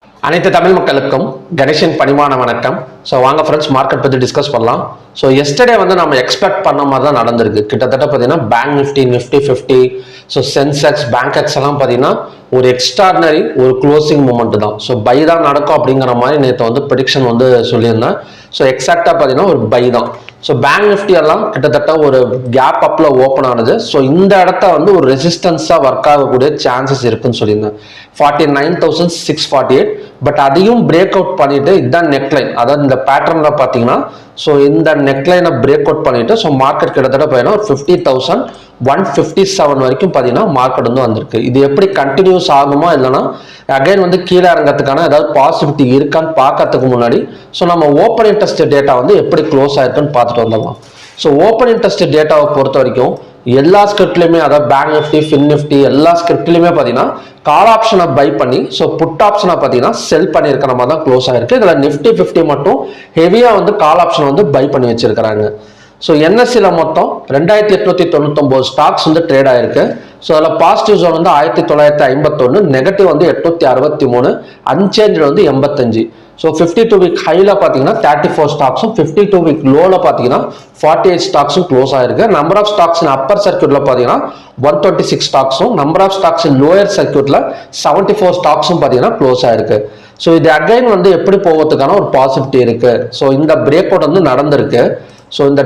அனைத்து தமிழ் மக்களுக்கும் கணேஷன் பணிவான வணக்கம். ஸோ வாங்க ஃப்ரெண்ட்ஸ் மார்க்கெட் பற்றி டிஸ்கஸ் பண்ணலாம். ஸோ எஸ்டர்டே வந்து நம்ம எக்ஸ்பெக்ட் பண்ண மாதிரி தான் நடந்திருக்கு. கிட்டத்தட்ட பார்த்தீங்கன்னா bank Nifty 50 so Sensex bank எல்லாம் பார்த்தீங்கன்னா ஒரு எக்ஸ்ட்ராடினரி ஒரு க்ளோசிங் மூமெண்ட் தான். ஸோ பை தான் நடக்கும் அப்படிங்கிற மாதிரி நேற்று வந்து ப்ரெடிக்ஷன் வந்து சொல்லியிருந்தேன். ஸோ எக்ஸாக்டாக பார்த்தீங்கன்னா ஒரு பை தான். ஸோ பேங்க் நிஃப்டி எல்லாம் கிட்டத்தட்ட ஒரு கேப் அப்ல ஓப்பன் ஆனது. ஸோ இந்த இடத்த வந்து ஒரு ரெசிஸ்டன்ஸாக ஒர்க் ஆகக்கூடிய சான்சஸ் இருக்குன்னு சொல்லியிருந்தேன். 49,648. பட் அதையும் பிரேக் அவுட் பண்ணிட்டு இதுதான் நெக்லைன், அதாவது இந்த பேட்டர்ன்ல பார்த்தீங்கன்னா ஸோ இந்த நெக்லைனை பிரேக் அவுட் பண்ணிட்டு ஸோ மார்க்கெட் கிட்டத்தட்ட பார்த்தீங்கன்னா ஒரு 50,157 வரைக்கும் பார்த்தீங்கன்னா மார்க்கெட் வந்து வந்திருக்கு. இது எப்படி கண்டினியூஸ் ஆகுமா இல்லைன்னா அகைன் வந்து கீழே இறங்கிறதுக்கான ஏதாவது பாசிபிலிட்டி இருக்கான்னு பார்க்கறதுக்கு முன்னாடி ஸோ நம்ம ஓப்பன் இன்ட்ரெஸ்ட் டேட்டா வந்து எப்படி க்ளோஸ் ஆயிருக்குன்னு பார்த்துட்டு வந்துடலாம். ஸோ ஓப்பன் இன்ட்ரெஸ்ட் டேட்டாவை பொறுத்த வரைக்கும் எல்லா ஸ்கிரிப்ட்லையுமே, அதாவது பேங்க் நிஃப்டி, ஃபின் நிஃப்டி எல்லா ஸ்கிரிப்ட்லையுமே பார்த்தீங்கன்னா கால் ஆப்ஷனை பை பண்ணி ஸோ புட் ஆப்ஷனை பார்த்தீங்கன்னா செல் பண்ணியிருக்கிற மாதிரி தான் க்ளோஸ் ஆயிருக்கு. இதில் நிஃப்டி 50 மட்டும் ஹெவியாக வந்து கால் ஆப்ஷனை வந்து பை பண்ணி வச்சிருக்கிறாங்க. ஸோ என்எஸ்சியில் மொத்தம் 2899 ஸ்டாக்ஸ் வந்து ட்ரேட் ஆயிருக்கு. ஸோ அதில் பாசிட்டிவ் ஜோன் வந்து 1951, நெகட்டிவ் வந்து 863, அன்சேஞ்ச் வந்து 85. ஸோ 52 வீக் ஹையில் பார்த்தீங்கன்னா 34 ஸ்டாக்ஸும் 52 வீக் லோவில் பார்த்தீங்கன்னா 48 ஸ்டாக்ஸும் க்ளோஸ் ஆயிருக்கு. Number of stocks in upper சர்க்கியூட்ல பார்த்தீங்கன்னா 126 ஸ்டாக்ஸும், number of stocks in lower சர்க்கியூட்ல 74 ஸ்டாக்ஸும் பார்த்தீங்கன்னா க்ளோஸ் ஆயிருக்கு. ஸோ இது அகைன் வந்து எப்படி போகிறதுக்கான ஒரு பாசிபிலிட்டி இருக்கு. ஸோ இந்த பிரேக் அவுட் வந்து நடந்திருக்கு. ஸோ இந்த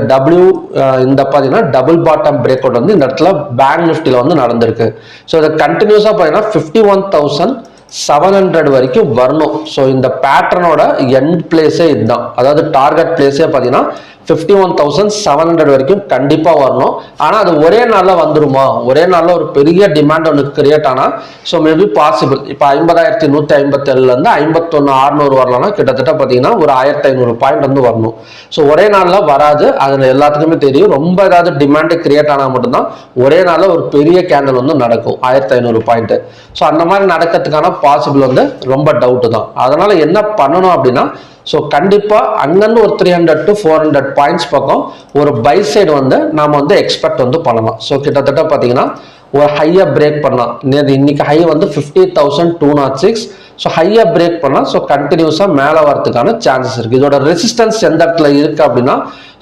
இந்த பார்த்தீங்கன்னா டபுள் பாட்டம் பிரேக் அவுட் வந்து இந்த இடத்துல பேங்க் நிஃப்டியில் வந்து நடந்திருக்கு. ஸோ இதை கண்டினியூஸாக பார்த்தீங்கன்னா 51,700 வரைக்கும் வரணும். ஸோ இந்த பேட்டர்னோட எண்ட் பிளேஸே இதுதான், அதாவது டார்கெட் பிளேஸே பார்த்தீங்கன்னா 51,700 வரைக்கும் கண்டிப்பாக வரணும். ஆனால் அது ஒரே நாளில் வந்துருமா, ஒரே நாளில் ஒரு பெரிய டிமாண்ட் ஒன்று கிரியேட் ஆனால் ஸோ மேபி பாசிபிள். இப்போ 50,157லேருந்து 51,600 வரலாம்னா கிட்டத்தட்ட பார்த்தீங்கன்னா ஒரு 1,500 பாயிண்ட் வந்து வரணும். ஸோ ஒரே நாளில் வராது, அதில் எல்லாத்துக்குமே தெரியும். ரொம்ப ஏதாவது டிமாண்டு கிரியேட் ஆனால் மட்டும்தான் ஒரே நாளில் ஒரு பெரிய கேண்டல் வந்து நடக்கும் 1,500 பாயிண்ட். ஸோ அந்த மாதிரி நடக்கிறதுக்கான பாசிபிள் வந்து ரொம்ப டவுட்டு தான். அதனால என்ன பண்ணணும் அப்படின்னா ஸோ கண்டிப்பாக அங்கேருந்து ஒரு 300 to 400 பாயிண்ட்ஸ் பக்கம் ஒரு பை சைடு வந்து நாம் வந்து எக்ஸ்பெக்ட் வந்து பண்ணலாம். ஸோ கிட்டத்தட்ட பார்த்தீங்கன்னா ஒரு ஹையை பிரேக் பண்ணலாம். இன்னைக்கு ஹை வந்து 50,206. ஸோ ஹையை பிரேக் பண்ணலாம். ஸோ கண்டினியூஸாக மேலே வரதுக்கான சான்சஸ் இருக்குது. இதோட ரெசிஸ்டன்ஸ் எந்த இடத்துல இருக்குது அப்படின்னா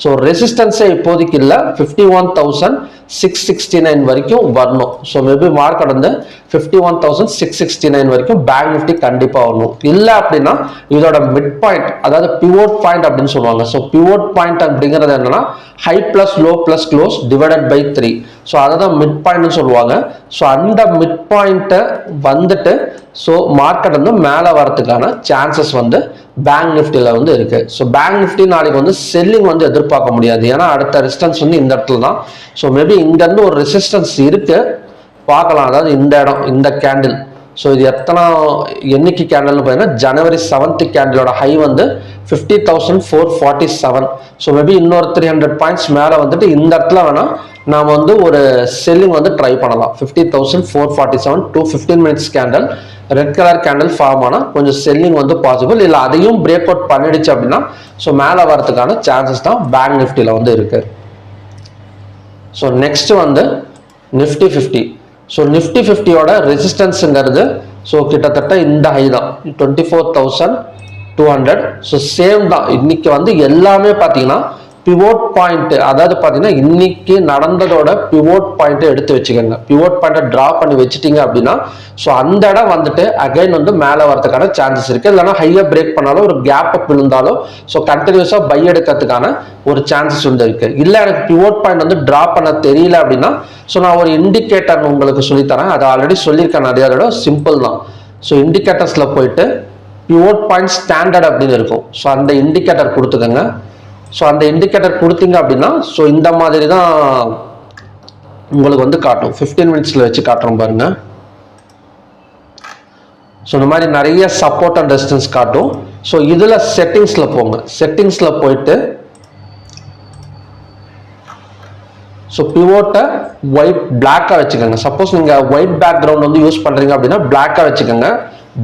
ஸோ ரெசிஸ்டன்ஸே இப்போதைக்கு இல்லை, 51,669 வரைக்கும் வரணும். ஸோ மேபி மார்க்கெட் வந்து 51,669 வரைக்கும் பேங்க் நிஃப்டி கண்டிப்பாக வரணும். இல்லை அப்படின்னா இதோட மிட் பாயிண்ட், அதாவது பிவோட் பாயிண்ட் அப்படின்னு சொல்லுவாங்க. ஸோ பிவோட் பாயிண்ட் அப்படிங்கிறது என்னன்னா high plus low plus close divided by 3. So அதை தான் மிட் பாயிண்ட்னு சொல்லுவாங்க. ஸோ அந்த மிட் பாயிண்ட்டை வந்துட்டு ஸோ மார்க்கெட் வந்து மேலே வரதுக்கான சான்சஸ் வந்து பேங்க் நிஃப்டியில் வந்து இருக்கு. ஸோ பேங்க் நிஃப்டி நாளைக்கு வந்து செல்லிங் வந்து எதிர்பார்க்க முடியாது, ஏன்னா அடுத்த ரெசிஸ்டன்ஸ் வந்து இந்த இடத்துல தான். ஸோ மேபி இங்கேருந்து ஒரு ரெசிஸ்டன்ஸ் இருக்கு, பார்க்கலாம். அதாவது இந்த இடம், இந்த கேண்டில். ஸோ இது எத்தனை என்னைக்கு கேண்டல்னு பார்த்தீங்கன்னா ஜனவரி 7th கேண்டிலோட ஹை வந்து 50,447. ஸோ மேபி இன்னொரு 300 பாயிண்ட்ஸ் மேலே வந்துட்டு இந்த இடத்துல வேணா நாம் வந்து ஒரு செல்லிங் வந்து ட்ரை பண்ணலாம். 50,447 to 15 minutes candle, red colour candle form ஆனால் கொஞ்சம் செல்லிங் வந்து பாசிபிள். இல்லை அதையும் பிரேக் அவுட் பண்ணிடுச்சு அப்படின்னா ஸோ மேலே வரதுக்கான சான்சஸ் தான் பேங்க் நிஃப்டியில் வந்து இருக்கு. ஸோ நெக்ஸ்ட் வந்து நிஃப்டி 50. ஸோ நிஃப்டி 50யோட ரெசிஸ்டன்ஸுங்கிறது ஸோ கிட்டத்தட்ட இந்த ஹை தான் 24,200. ஸோ சேம் தான். இன்னைக்கு வந்து எல்லாமே பார்த்தீங்கன்னா பிவோட் பாயிண்ட், அதாவது பார்த்தீங்கன்னா இன்னைக்கு நடந்ததோட பிவோட் பாயிண்ட்டை எடுத்து வச்சுக்கோங்க. பிவோட் பாயிண்ட்டை ட்ரா பண்ணி வச்சுட்டீங்க அப்படின்னா ஸோ அந்த இடம் வந்துட்டு அகைன் வந்து மேலே வரதுக்கான சான்சஸ் இருக்கு. இல்லைன்னா ஹையை பிரேக் பண்ணாலும் ஒரு கேப் அப் விழுந்தாலும் ஸோ கண்டினியூஸாக பை எடுக்கிறதுக்கான ஒரு சான்சஸ் வந்து இருக்கு. இல்லை எனக்கு பிவோட் பாயிண்ட் வந்து ட்ரா பண்ண தெரியல அப்படின்னா ஸோ நான் ஒரு இண்டிகேட்டர் உங்களுக்கு சொல்லித்தரேன். அதை ஆல்ரெடி சொல்லியிருக்கேன் நிறைய தடவை, சிம்பிள் தான். ஸோ இண்டிகேட்டர்ஸில் போயிட்டு பிவோட் பாயிண்ட் ஸ்டாண்டர்ட் அப்படின்னு இருக்கும். ஸோ அந்த இண்டிகேட்டர் கொடுத்துக்கோங்க. ஸோ அந்த இண்டிகேட்டர் கொடுத்தீங்க அப்படின்னா ஸோ இந்த மாதிரி தான் உங்களுக்கு வந்து காட்டும். 15 மினிட்ஸில் வச்சு காட்டுறோம் பாருங்க. ஸோ இந்த மாதிரி நிறைய சப்போர்ட் அண்ட் ரெசிஸ்டன்ஸ் காட்டும். ஸோ இதில் செட்டிங்ஸில் போங்க. செட்டிங்ஸில் போயிட்டு ஸோ பிவோட்டை ஒயிட் பிளாக்காக வச்சுக்கோங்க. சப்போஸ் நீங்கள் ஒயிட் பேக்ரவுண்ட் வந்து யூஸ் பண்ணுறீங்க அப்படின்னா பிளாக்காக வச்சுக்கோங்க.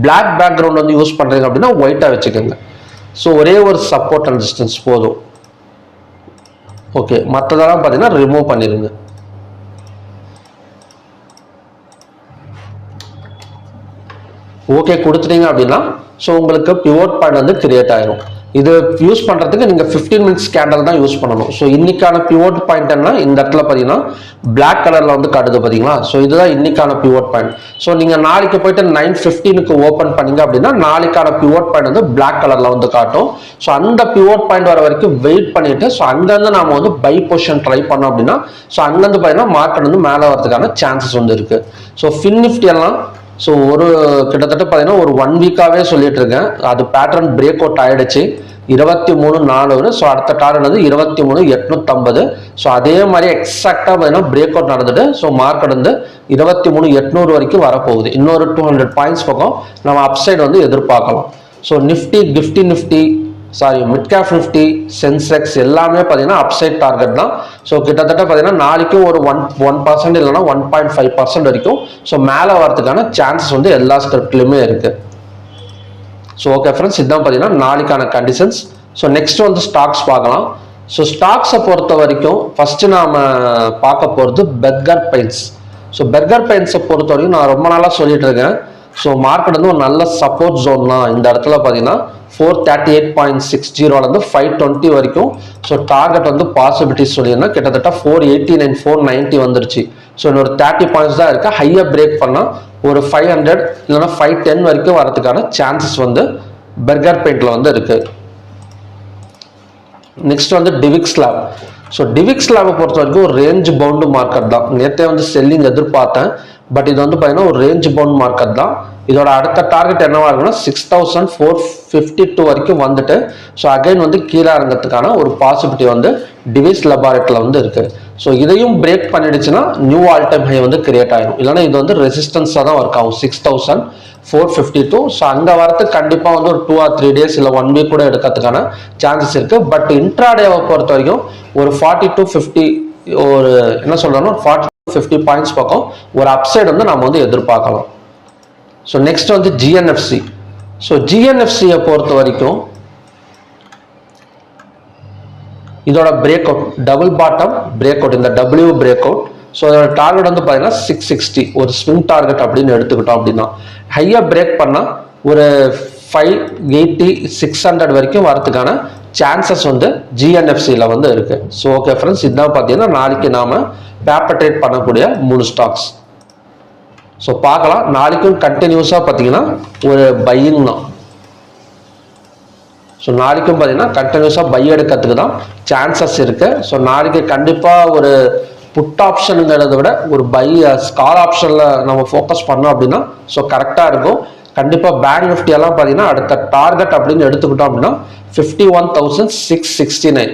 பிளாக் பேக்ரவுண்ட் வந்து யூஸ் பண்ணுறீங்க அப்படின்னா ஒயிட்டாக வச்சுக்கோங்க. ஸோ ஒரே ஒரு சப்போர்ட் அண்ட் ரெசிஸ்டன்ஸ் போதும். ஓகே, மற்றதெல்லாம் பார்த்தீங்கன்னா ரிமூவ் பண்ணிடுங்க. ஓகே கொடுத்துட்டீங்க அப்படின்னா ஸோ உங்களுக்கு பிவோட் பாயிண்ட் வந்து கிரியேட் ஆயிரும். இது யூஸ் பண்றதுக்கு நீங்க 15 மினிட்ஸ் கேண்டல் தான் யூஸ் பண்ணணும். ஸோ இன்னைக்கான பிவோட் பாயிண்ட் என்ன, இந்த இடத்துல பாத்தீங்கன்னா பிளாக் கலர்ல வந்து காட்டுது பாத்தீங்களா. ஸோ இதுதான் இன்னைக்கான பிவோட் பாயிண்ட். ஸோ நீங்க நாளைக்கு போயிட்டு 9:15க்கு ஓபன் பண்ணீங்க அப்படின்னா நாளைக்கான பிவோட் பாயிண்ட் வந்து பிளாக் கலர்ல வந்து காட்டும். ஸோ அந்த பிவோட் பாயிண்ட் வர வரைக்கும் வெயிட் பண்ணிட்டு ஸோ அங்கிருந்து நாம வந்து பை பொசிஷன் ட்ரை பண்ணோம் அப்படின்னா ஸோ அங்கிருந்து பாத்தீங்கன்னா மார்க்கெட் வந்து மேலே வரதுக்கான சான்சஸ் வந்து இருக்கு. ஸோ ஃபின் நிஃப்டி எல்லாம் ஸோ கிட்டத்தட்ட பார்த்தீங்கன்னா ஒரு 1 வீக்காகவே சொல்லிட்டு இருக்கேன். அது பேட்டர்ன் பிரேக் அவுட் ஆயிடுச்சு 23,400. ஸோ அடுத்த டார்கெட் வந்து 23,850. ஸோ அதே மாதிரி எக்ஸாக்டாக பார்த்தீங்கன்னா பிரேக் அவுட் நடந்துட்டு ஸோ மார்க்கெட் வந்து 23,800 வரைக்கும் வரப்போகுது. இன்னொரு 200 பாயிண்ட்ஸ் பக்கம் நம்ம அப்சைட் வந்து எதிர்பார்க்கலாம். So Nifty mid cap Nifty, Sensex எல்லாமே பார்த்தீங்கன்னா அப்சைட் டார்கெட் தான். ஸோ கிட்டத்தட்ட பார்த்தீங்கன்னா நாளைக்கும் ஒரு 1% இல்லைன்னா 1.5% வரைக்கும் ஸோ மேலே வரதுக்கான சான்சஸ் வந்து எல்லா ஸ்கிரிப்ட்லையுமே இருக்கு. ஸோ ஓகே ஃப்ரெண்ட்ஸ், இதுதான் பார்த்தீங்கன்னா நாளைக்கான கண்டிஷன்ஸ். ஸோ நெக்ஸ்ட் வந்து ஸ்டாக்ஸ் பார்க்கலாம். ஸோ ஸ்டாக்ஸை பொறுத்த வரைக்கும் ஃபர்ஸ்ட் நாம பார்க்க போகிறது பெர்கர் பெயிண்ட்ஸ். ஸோ பெர்கர் பெயிண்ட்ஸை பொறுத்த வரைக்கும் நான் ரொம்ப நாளாக சொல்லிட்டு இருக்கேன். ஸோ மார்க்கெட் வந்து ஒரு நல்ல சப்போர்ட் ஜோன் தான். இந்த இடத்துல பார்த்தீங்கன்னா 438.60 520 வரைக்கும் ஸோ டார்கெட் வந்து பாசிபிலிட்டிஸ் சொல்லியிருந்தா கிட்டத்தட்ட 489 490 வந்துருச்சு. ஸோ இன்னொரு 30 பாயிண்ட்ஸ் தான் இருக்கு. ஹையாக பிரேக் பண்ணால் ஒரு 500 இல்லைன்னா 510 வரைக்கும் வரதுக்கான சான்சஸ் வந்து பெர்கர் பெயிண்ட்ல வந்து இருக்கு. நெக்ஸ்ட் வந்து டிவிக்ஸ் லேப். ஸோ டிவிக்ஸ் லேபை பொறுத்த வரைக்கும் ஒரு ரேஞ்ச் பவுண்டு மார்க்கெட் தான். நேற்றே வந்து செல்லிங் எதிர்பார்த்தேன், பட் இது வந்து பார்த்தீங்கன்னா ஒரு ரேஞ்ச் பவுண்ட் மார்க்கெட் தான். இதோட அடுத்த டார்கெட் என்னவா இருக்குன்னா 6,452 வரைக்கும் வந்துட்டு ஸோ அகைன் வந்து கீழே இறங்கிறதுக்கான ஒரு பாசிபிலிட்டி வந்து டிவிஸ் லெபார்ட்டரியில் வந்து இருக்கு. ஸோ இதையும் பிரேக் பண்ணிடுச்சுன்னா நியூ ஆல் டைம் ஹை வந்து கிரியேட் ஆயிடும். இல்லைன்னா இது வந்து ரெசிஸ்டன்ஸாக தான் ஒர்க் ஆகும் 6,452. ஸோ அங்கே வரத்துக்கு கண்டிப்பாக வந்து ஒரு 2 or 3 days இல்லை 1 week கூட எடுக்கிறதுக்கான சான்சஸ் இருக்கு. பட் இன்ட்ராடேவை பொறுத்த வரைக்கும் ஒரு 40 to 50 ஒரு என்ன சொல்றோம்னா 40 to 50 பாயிண்ட்ஸ் பக்கம் ஒரு அப்சைட் வந்து நம்ம வந்து எதிர்பார்க்கலாம். ஸோ நெக்ஸ்ட் வந்து ஜிஎன்எஃப்சி. ஸோ ஜிஎன்எஃப்சியை பொறுத்த வரைக்கும் இதோட break out double bottom break out, இந்த டபிள்யூ பிரேக் அவுட். ஸோ அதோட டார்கெட் வந்து பார்த்தீங்கன்னா 660 ஒரு ஸ்விங் டார்கெட் அப்படின்னு எடுத்துக்கிட்டோம் அப்படின்னா ஹையாக பிரேக் பண்ணால் ஒரு 580 600 வரைக்கும் வரதுக்கான சான்சஸ் வந்து ஜிஎன்எஃப்சியில் வந்து இருக்கு. ஸோ ஓகே ஃப்ரெண்ட்ஸ், இதுதான் பார்த்தீங்கன்னா நாளைக்கு நாம பேப்பர் ட்ரேட் பண்ணக்கூடிய 3 ஸ்டாக்ஸ். ஸோ பார்க்கலாம். நாளைக்கும் கண்டினியூஸாக பார்த்தீங்கன்னா ஒரு பையிங் தான். ஸோ நாளைக்கும் பார்த்தீங்கன்னா கண்டினியூஸாக பை எடுக்கிறதுக்கு தான் சான்சஸ் இருக்கு. ஸோ நாளைக்கு கண்டிப்பாக ஒரு புட் ஆப்ஷனுங்கிறத விட ஒரு பை கால் ஆப்ஷனில் நம்ம ஃபோக்கஸ் பண்ணோம் அப்படின்னா ஸோ கரெக்டாக இருக்கும். கண்டிப்பாக பேங்க் நிஃப்டி எல்லாம் பார்த்தீங்கன்னா அடுத்த டார்கெட் அப்படின்னு எடுத்துக்கிட்டோம் அப்படின்னா 51,669.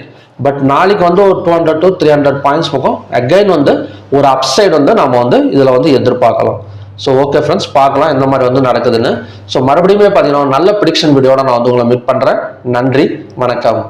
பட் நாளைக்கு வந்து ஒரு 200 to 300 பாயிண்ட்ஸ் பக்கம் அகைன் வந்து ஒரு அப்சைட் வந்து நம்ம வந்து இதில் வந்து எதிர்பார்க்கலாம். ஸோ ஓகே ஃப்ரெண்ட்ஸ், பார்க்கலாம் என்ன மாதிரி வந்து நடக்குதுன்னு. ஸோ மறுபடியுமே பார்த்தீங்கன்னா நல்ல ப்ரிடிக்ஷன் வீடியோட நான் வந்து உங்களை மீட் பண்ணுறேன். நன்றி, வணக்கம்.